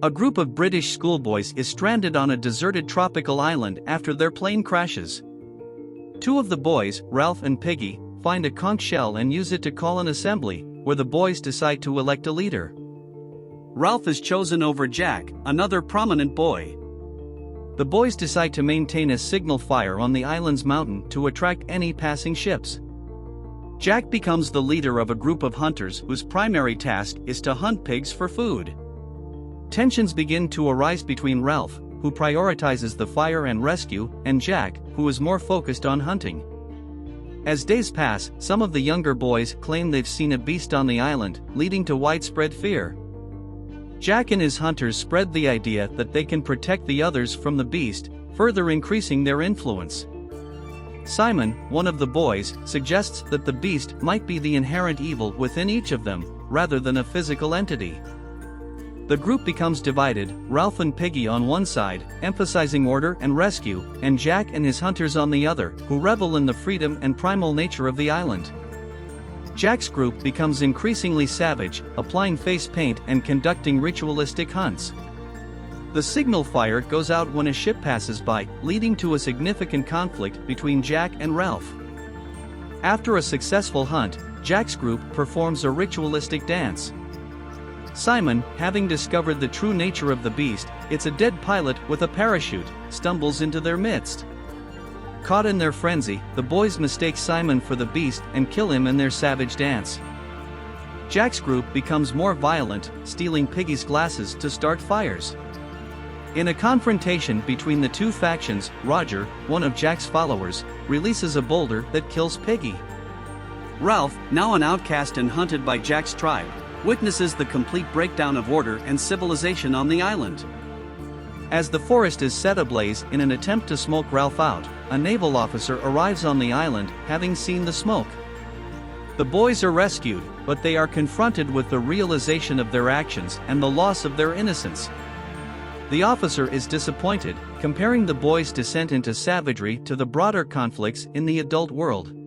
A group of British schoolboys is stranded on a deserted tropical island after their plane crashes. Two of the boys, Ralph and Piggy, find a conch shell and use it to call an assembly, where the boys decide to elect a leader. Ralph is chosen over Jack, another prominent boy. The boys decide to maintain a signal fire on the island's mountain to attract any passing ships. Jack becomes the leader of a group of hunters whose primary task is to hunt pigs for food. Tensions begin to arise between Ralph, who prioritizes the fire and rescue, and Jack, who is more focused on hunting. As days pass, some of the younger boys claim they've seen a beast on the island, leading to widespread fear. Jack and his hunters spread the idea that they can protect the others from the beast, further increasing their influence. Simon, one of the boys, suggests that the beast might be the inherent evil within each of them, rather than a physical entity. The group becomes divided, Ralph and Piggy on one side, emphasizing order and rescue, and Jack and his hunters on the other, who revel in the freedom and primal nature of the island. Jack's group becomes increasingly savage, applying face paint and conducting ritualistic hunts. The signal fire goes out when a ship passes by, leading to a significant conflict between Jack and Ralph. After a successful hunt, Jack's group performs a ritualistic dance. Simon, having discovered the true nature of the beast, it's a dead pilot with a parachute, stumbles into their midst. Caught in their frenzy, the boys mistake Simon for the beast and kill him in their savage dance. Jack's group becomes more violent, stealing Piggy's glasses to start fires. In a confrontation between the two factions, Roger, one of Jack's followers, releases a boulder that kills Piggy. Ralph, now an outcast and hunted by Jack's tribe, witnesses the complete breakdown of order and civilization on the island. As the forest is set ablaze in an attempt to smoke Ralph out, a naval officer arrives on the island, having seen the smoke. The boys are rescued, but they are confronted with the realization of their actions and the loss of their innocence. The officer is disappointed, comparing the boys' descent into savagery to the broader conflicts in the adult world.